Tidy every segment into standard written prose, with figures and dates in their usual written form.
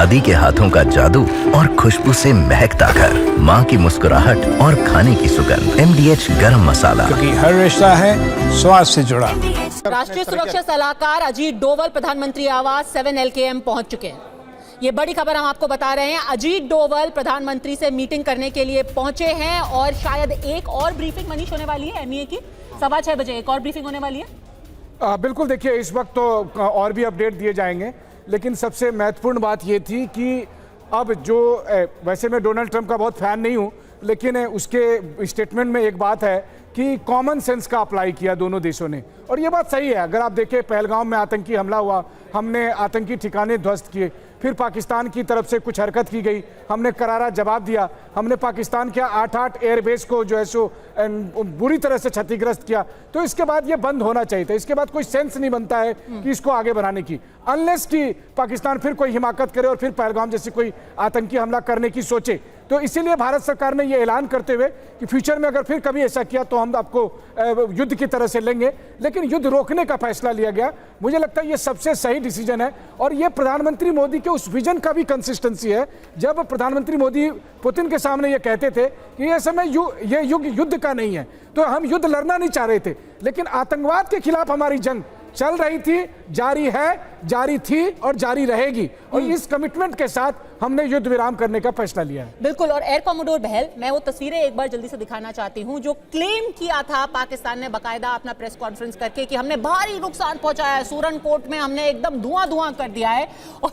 दादी के हाथों का जादू और खुशबू से महकता घर, माँ की मुस्कुराहट और खाने की सुगंध। MDH गरम मसाला, क्योंकि हर रिश्ता है स्वाद से जुड़ा। राष्ट्रीय सुरक्षा सलाहकार अजीत डोवल प्रधानमंत्री आवास 7 LKM पहुंच चुके हैं। ये बड़ी खबर हम आपको बता रहे हैं। अजीत डोवल प्रधानमंत्री से मीटिंग करने के लिए पहुंचे हैं और शायद एक और ब्रीफिंग मनीष होने वाली है MEA की 6:15 बजे एक और ब्रीफिंग होने वाली है। बिल्कुल, देखिए इस वक्त तो और भी अपडेट दिए जाएंगे, लेकिन सबसे महत्वपूर्ण बात ये थी कि अब जो वैसे मैं डोनाल्ड ट्रंप का बहुत फैन नहीं हूँ, लेकिन उसके स्टेटमेंट में एक बात है कि कॉमन सेंस का अप्लाई किया दोनों देशों ने, और ये बात सही है। अगर आप देखें, पहलगाम में आतंकी हमला हुआ, हमने आतंकी ठिकाने ध्वस्त किए, फिर पाकिस्तान की तरफ से कुछ हरकत की गई, हमने करारा जवाब दिया। हमने पाकिस्तान के 8 एयरबेस को जो है सो बुरी तरह से क्षतिग्रस्त किया। तो इसके बाद ये बंद होना चाहिए था। इसके बाद कोई सेंस नहीं बनता है कि इसको आगे बढ़ाने की, अनलेस कि पाकिस्तान फिर कोई हिमाकत करे और फिर पहलगाम जैसे कोई आतंकी हमला करने की सोचे। तो इसीलिए भारत सरकार ने ये ऐलान करते हुए कि फ्यूचर में अगर फिर कभी ऐसा किया तो हम आपको युद्ध की तरह से लेंगे, लेकिन युद्ध रोकने का फैसला लिया गया। मुझे लगता है ये सबसे सही डिसीजन है, और ये प्रधानमंत्री मोदी के उस विजन का भी कंसिस्टेंसी है। जब प्रधानमंत्री मोदी पुतिन के सामने ये कहते थे कि ये समय ये युग युद्ध का नहीं है, तो हम युद्ध लड़ना नहीं चाह रहे थे, लेकिन आतंकवाद के खिलाफ हमारी जंग चल रही थी, जारी है, जारी थी और जारी रहेगी, और इस कमिटमेंट के साथ हमने युद्ध विराम करने का फैसला लिया है। बिल्कुल। और एयर कॉमोडोर बहल, मैं वो तस्वीरें एक बार जल्दी से दिखाना चाहती हूँ जो क्लेम किया था पाकिस्तान ने बाकायदा अपना प्रेस कॉन्फ्रेंस करके कि हमने भारी नुकसान पहुंचाया है, सूरनकोट में हमने एकदम धुआं कर दिया है। और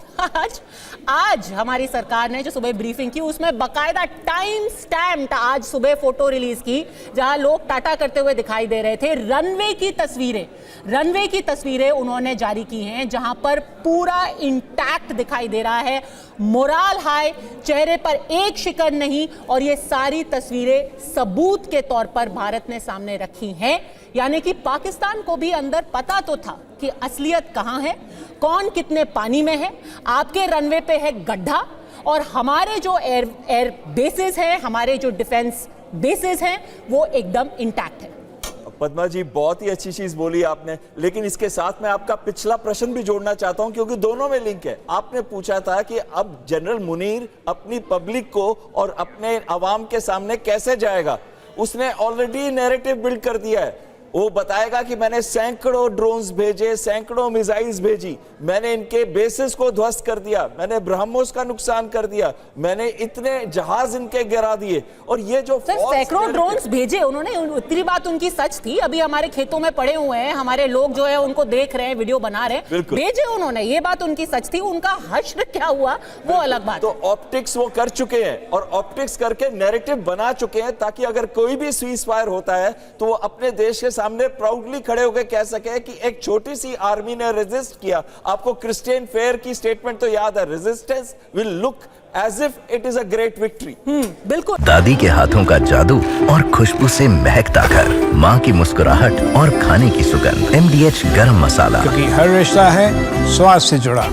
आज हमारी सरकार ने जो सुबह ब्रीफिंग की उसमें बाकायदा टाइम स्टैम्प्ड आज सुबह फोटो रिलीज की, जहां लोग टाटा करते हुए दिखाई दे रहे थे। रनवे की तस्वीरें उन्होंने जारी की हैं, जहां पर पूरा इंटैक्ट दिखाई दे रहा है, मोराल हाई, चेहरे पर एक शिकन नहीं, और ये सारी तस्वीरें सबूत के तौर पर भारत ने सामने रखी हैं। यानी कि पाकिस्तान को भी अंदर पता तो था कि असलियत कहां है, कौन कितने पानी में है। आपके रनवे पे है गड्ढा, और हमारे जो एयर बेसेस हैं, हमारे जो डिफेंस बेसेस हैं, वो एकदम इंटैक्ट है। पद्मा जी, बहुत ही अच्छी चीज बोली आपने, लेकिन इसके साथ मैं आपका पिछला प्रश्न भी जोड़ना चाहता हूं, क्योंकि दोनों में लिंक है। आपने पूछा था कि अब जनरल मुनीर अपनी पब्लिक को और अपने अवाम के सामने कैसे जाएगा। उसने ऑलरेडी नैरेटिव बिल्ड कर दिया है। वो बताएगा कि मैंने सैकड़ों ड्रोन्स भेजे, सैकड़ों मिसाइल्स भेजी, मैंने इनके बेसिस को ध्वस्त कर दिया, मैंने ब्रह्मोस का नुकसान कर दिया, मैंने इतने जहाज इनके गिरा दिए। और ये जो सैकड़ों ड्रोन्स भेजे उन्होंने, उतनी बात उनकी सच थी। अभी हमारे खेतों में पड़े हुए हैं, हमारे लोग जो है उनको देख रहे हैं, वीडियो बना रहे हैं, भेजे उन्होंने, ये बात उनकी सच थी। उनका हश्र क्या हुआ वो अलग बात। तो ऑप्टिक्स वो कर चुके हैं, और ऑप्टिक्स करके नैरेटिव बना चुके हैं, ताकि अगर कोई भी सीज फायर होता है तो वो अपने देश के सामने प्राउडली खड़े होकर कह सके कि एक छोटी सी आर्मी ने रेजिस्ट किया। आपको क्रिस्टियन फेयर की स्टेटमेंट तो याद है, resistance will look as if it is a great victory. बिल्कुल। दादी के हाथों का जादू और खुशबू से महकता घर, माँ की मुस्कुराहट और खाने की सुगंध। MDH गरम मसाला, क्योंकि हर रिश्ता है स्वाद से जुड़ा।